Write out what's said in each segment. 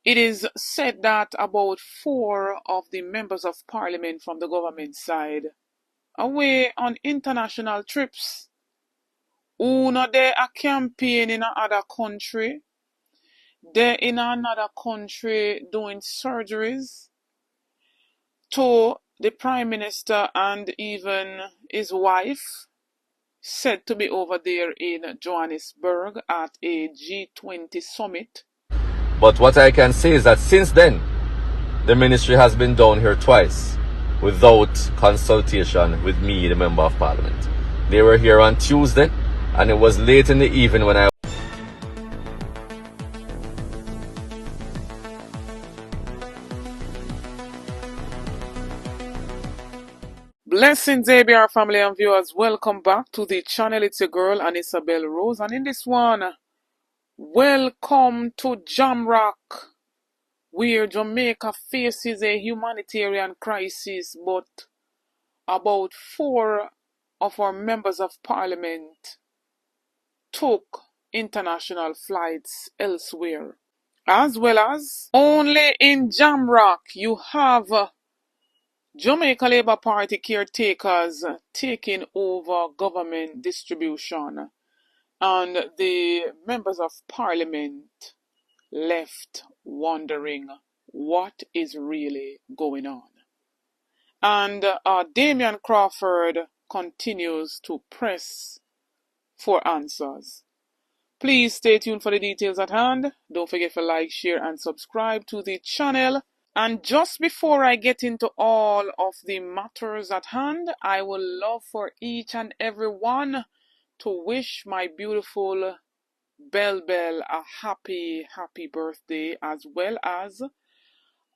It is said that about 4 of the members of parliament from the government side are away on international trips. Una they a campaign in another country. They're in another country doing surgeries. To the Prime Minister and even his wife said to be over there in Johannesburg at a G20 summit. But what I can say is that since then, the ministry has been down here twice without consultation with me, the Member of Parliament. They were here on Tuesday, and it was late in the evening when I Blessings, ABR family and viewers. Welcome back to the channel. It's your girl, Isabel Rose. And in this one, welcome to Jamrock, where Jamaica faces a humanitarian crisis, but about 4 of our members of parliament took international flights elsewhere. As well as, only in Jamrock, you have Jamaica Labour Party caretakers taking over government distribution, and the members of parliament left wondering what is really going on. And Damian Crawford continues to press for answers. Please stay tuned for the details at hand. Don't forget to like, share, and subscribe to the channel. And just before I get into all of the matters at hand, I would love for each and every one to wish my beautiful Bell a happy birthday, as well as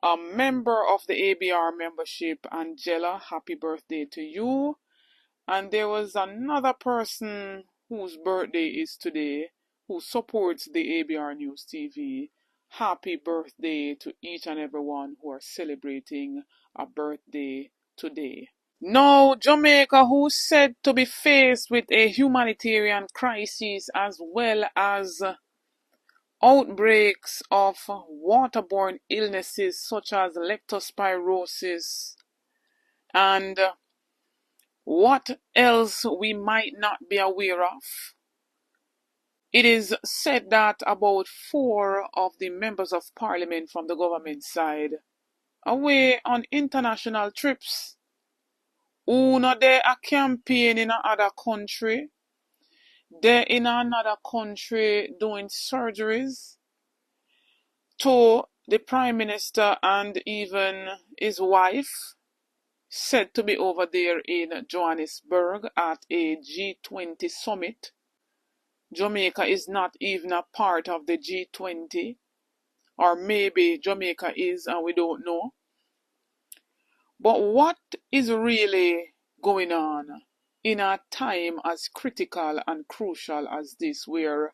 a member of the ABR membership, Angela, happy birthday to you. And there was another person whose birthday is today, who supports the ABR News TV. Happy birthday to each and everyone who are celebrating a birthday today. Now, Jamaica, who's said to be faced with a humanitarian crisis as well as outbreaks of waterborne illnesses such as leptospirosis and what else we might not be aware of. It is said that about 4 of the members of parliament from the government side are away on international trips. Una they a campaign in another country. They're in another country doing surgeries. To the Prime Minister and even his wife said to be over there in Johannesburg at a G20 summit. Jamaica is not even a part of the G20, or maybe Jamaica is and we don't know. But what is really going on in a time as critical and crucial as this, where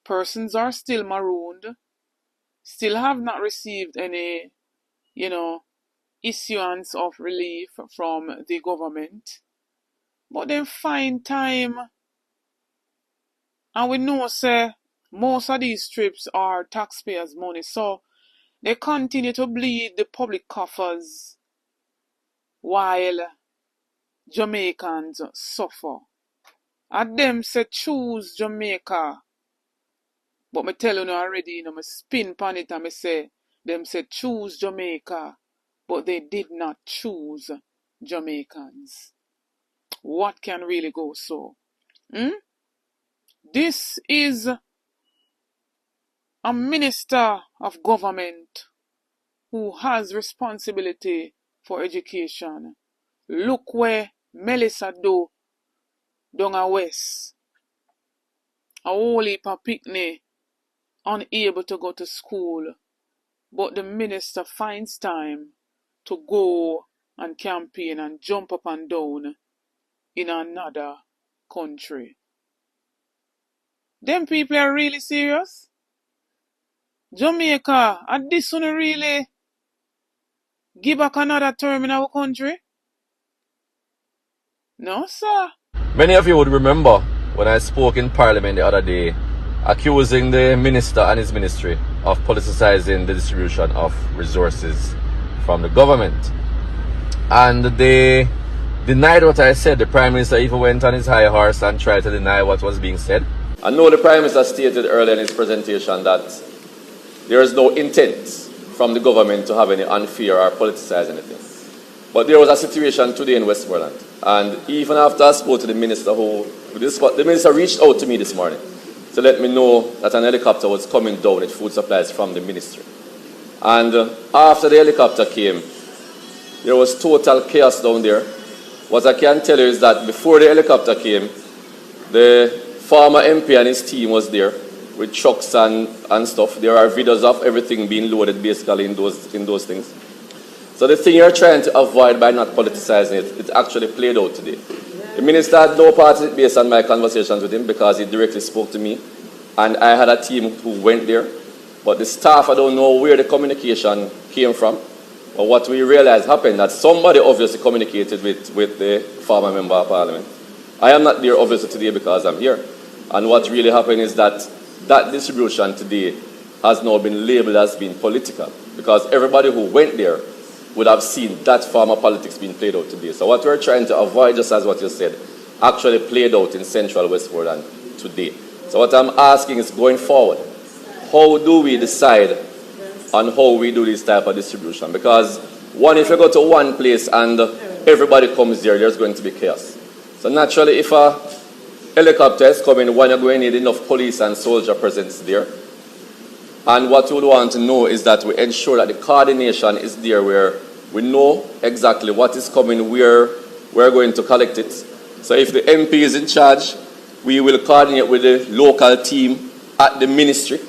persons are still marooned, still have not received any, issuance of relief from the government, but then find time. And we know, say, most of these trips are taxpayers' money, so they continue to bleed the public coffers while Jamaicans suffer. And them say choose Jamaica. But me tell you already, me spin pan it and me say, them say choose Jamaica, but they did not choose Jamaicans. What can really go so? This is a minister of government who has responsibility for education. Look where Melissa do down a west. A whole heap of picnic, unable to go to school, but the minister finds time to go and campaign and jump up and down in another country. Them people are really serious? Jamaica, and this one really give back another term in our country? No, sir. Many of you would remember when I spoke in Parliament the other day accusing the minister and his ministry of politicizing the distribution of resources from the government. And they denied what I said. The Prime Minister even went on his high horse and tried to deny what was being said. I know the Prime Minister stated earlier in his presentation that there is no intent from the government to have any unfair or politicize anything. But there was a situation today in Westmoreland, and even after I spoke to the minister, the minister reached out to me this morning to let me know that an helicopter was coming down with food supplies from the ministry. And after the helicopter came, there was total chaos down there. What I can tell you is that before the helicopter came, the former MP and his team was there with trucks and stuff. There are videos of everything being loaded basically in those things. So the thing you're trying to avoid by not politicizing it actually played out today. The minister had no part in it based on my conversations with him because he directly spoke to me. And I had a team who went there. But the staff, I don't know where the communication came from. But what we realized happened that somebody obviously communicated with the former member of parliament. I am not there obviously today because I'm here. And what really happened is that distribution today has now been labeled as being political. Because everybody who went there would have seen that form of politics being played out today. So what we're trying to avoid, just as what you said, actually played out in central Westmoreland today. So what I'm asking is, going forward, how do we decide on how we do this type of distribution? Because one, if you go to one place and everybody comes there, there's going to be chaos. So naturally, if a helicopter is coming, one, you're going to need enough police and soldier presence there. And what we would want to know is that we ensure that the coordination is there, where we know exactly what is coming, where we're going to collect it. So if the MP is in charge, we will coordinate with the local team at the ministry,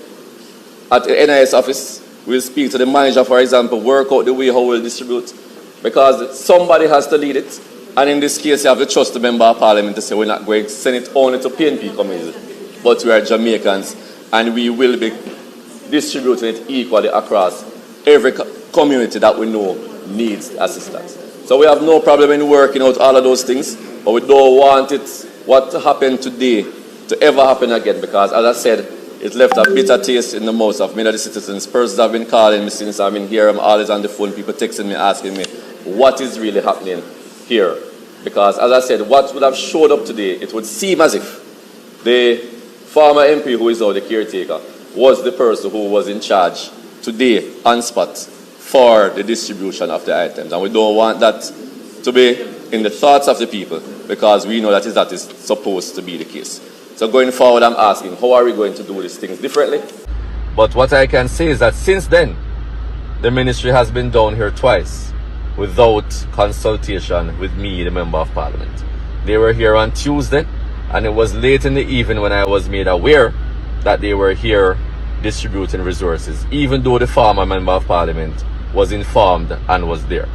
at the NIS office. We'll speak to the manager, for example, work out the way how we'll distribute. Because somebody has to lead it. And in this case, you have to trust the member of parliament to say we're not going to send it only to PNP communities, but we are Jamaicans, and we will be distributing it equally across every community that we know needs assistance. So we have no problem in working out all of those things, but we don't want it, what happened today, to ever happen again, because as I said, it left a bitter taste in the mouths of many of the citizens. Persons have been calling me since I've been here. I'm always on the phone, people texting me, asking me, what is really happening here? Because as I said, what would have showed up today, it would seem as if the former MP, who is now the caretaker, was the person who was in charge today on spot for the distribution of the items. And we don't want that to be in the thoughts of the people, because we know that is supposed to be the case. So going forward, I'm asking, how are we going to do these things differently? But what I can say is that since then, the ministry has been down here twice without consultation with me, the member of parliament. They were here on Tuesday, and it was late in the evening when I was made aware that they were here distributing resources, even though the former member of parliament was informed and was there.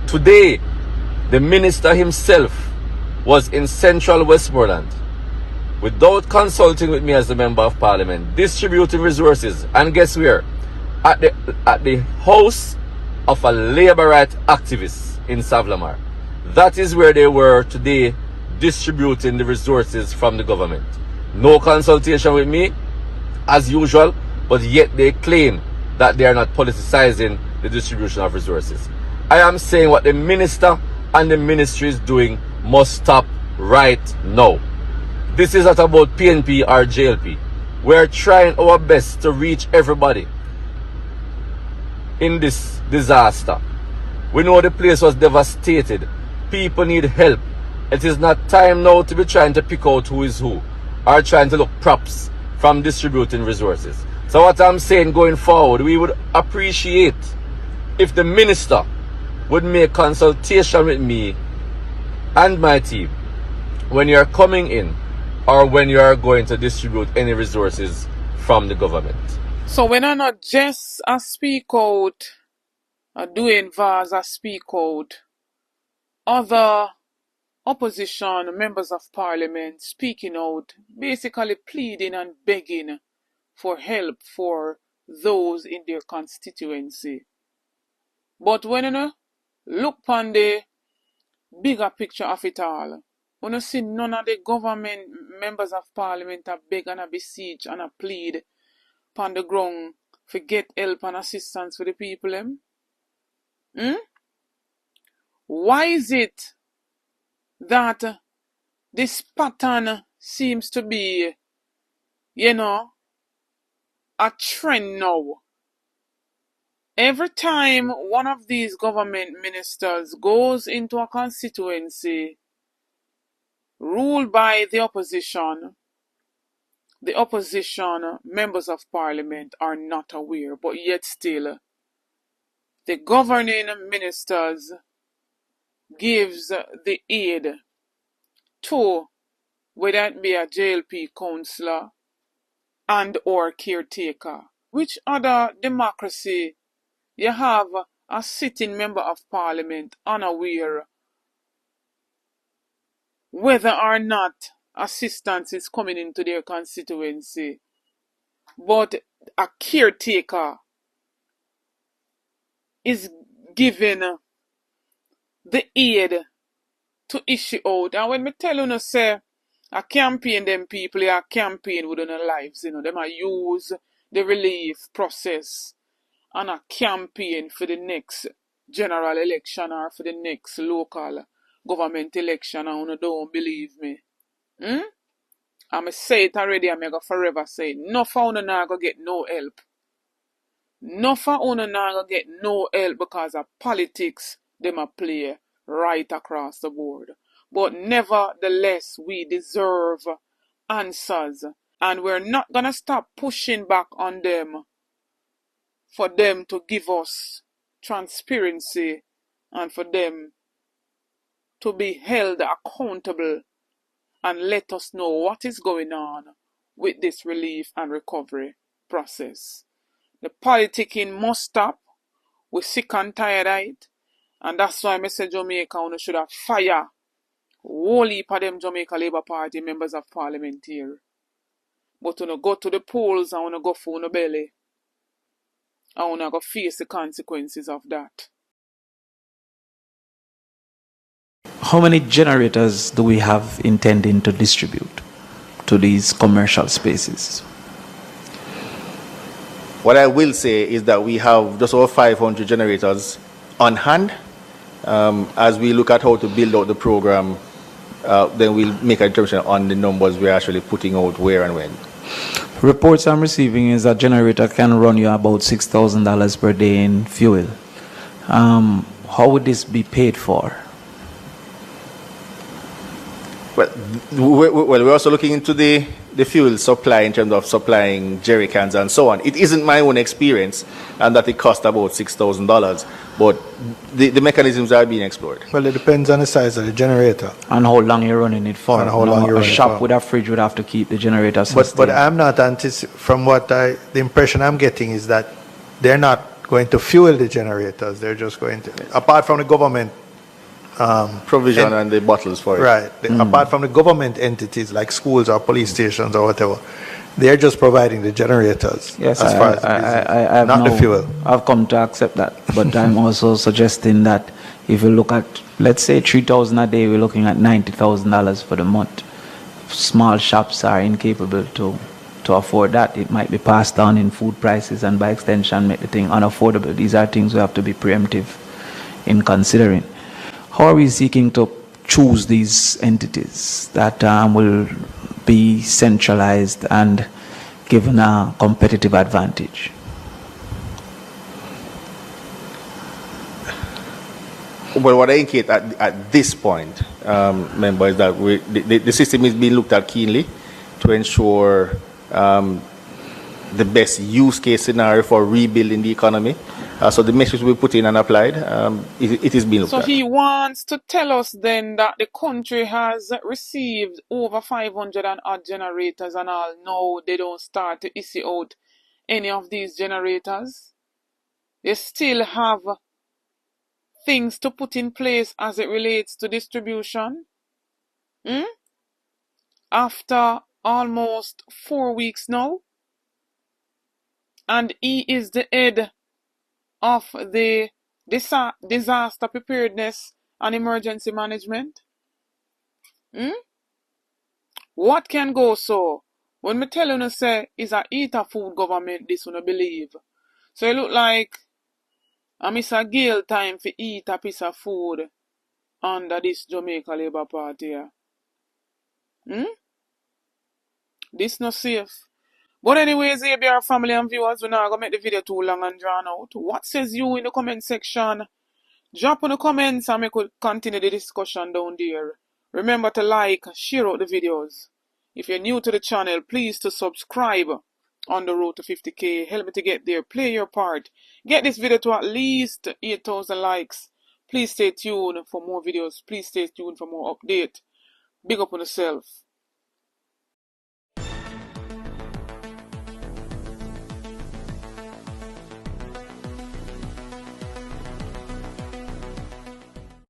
Today, the minister himself was in central Westmoreland without consulting with me as the member of parliament, distributing resources, and guess where? At the house of a labor rights activist in Savlamar. That is where they were today, distributing the resources from the government. No consultation with me, as usual, but yet they claim that they are not politicizing the distribution of resources. I am saying what the minister and the ministry is doing must stop right now. This is not about PNP or JLP. We are trying our best to reach everybody in this disaster. We know the place was devastated. People need help. It is not time now to be trying to pick out who is who, or trying to look props from distributing resources. So what I'm saying going forward, we would appreciate if the minister would make consultation with me and my team when you're coming in or when you are going to distribute any resources from the government. So when I not just a speak out, doing VARs a speak out, other opposition members of parliament speaking out, basically pleading and begging for help for those in their constituency. But when you look on the bigger picture of it all, You see none of the government members of parliament are beg and a beseech and a plead upon the ground for get help and assistance for the people them? Why is it that this pattern seems to be, a trend now? Every time one of these government ministers goes into a constituency ruled by the opposition members of parliament are not aware, but yet still the governing ministers gives the aid to whether it be a JLP councillor and or caretaker. Which other democracy you have a sitting member of parliament unaware whether or not assistance is coming into their constituency, but a caretaker is given the aid to issue out? And when me tell you, say, a campaign, them people, a campaign within their lives, them a use the relief process and a campaign for the next general election or for the next local government election, and you don't believe me. I'm say it already, I'm going forever say it. No for you not go get no help. No for you not go get no help because of politics them a play right across the board. But nevertheless, we deserve answers. And we're not going to stop pushing back on them for them to give us transparency and for them to be held accountable and let us know what is going on with this relief and recovery process. The politicking must stop. We're sick and tired of it. And that's why I say Jamaica should have fire whole heap of them Jamaica Labour Party members of parliament here. But go to the polls and go for your belly. And go face the consequences of that. How many generators do we have intending to distribute to these commercial spaces? What I will say is that we have just over 500 generators on hand. As we look at how to build out the program, then we'll make a determination on the numbers we're actually putting out where and when. Reports I'm receiving is that generator can run you about $6,000 per day in fuel. How would this be paid for? Well, we're also looking into the fuel supply in terms of supplying jerry cans and so on. It isn't my own experience, and that it costs about $6,000, but the mechanisms are being explored. Well, it depends on the size of the generator. And how long you're running it for. And how long you're running it shop for. with a fridge would have to keep the generator But I'm not from what the impression I'm getting is that they're not going to fuel the generators. They're just going to, apart from the government provision and the bottles for it. Right. Apart from the government entities like schools or police stations or whatever, they're just providing the generators. Yes, as far as not the fuel. I've come to accept that, but I'm also suggesting that if you look at, let's say, $3,000 a day, we're looking at $90,000 for the month. Small shops are incapable to afford that. It might be passed down in food prices and by extension make the thing unaffordable. These are things we have to be preemptive in considering. How are we seeking to choose these entities that will be centralized and given a competitive advantage? Well, what I indicate at this point, member, is that the system is being looked at keenly to ensure the best use case scenario for rebuilding the economy. So the measures we put in and applied, it is being looked at. So he wants to tell us then that the country has received over 500 and odd generators and all. Now they don't start to issue out any of these generators. They still have things to put in place as it relates to distribution. After almost 4 weeks now. And he is the head of the disaster preparedness and emergency management. What can go so? When me tell you say is a eat a food government, this one believe. So it look like I miss a Gale time for eat a piece of food under this Jamaica Labour Party here. This not safe. But anyways, ABR family and viewers, we're not going to make the video too long and drawn out. What says you in the comment section? Drop in the comments and we could continue the discussion down there. Remember to like, share out the videos. If you're new to the channel, please to subscribe on the road to 50k. Help me to get there. Play your part. Get this video to at least 8,000 likes. Please stay tuned for more videos. Please stay tuned for more update. Big up on yourself.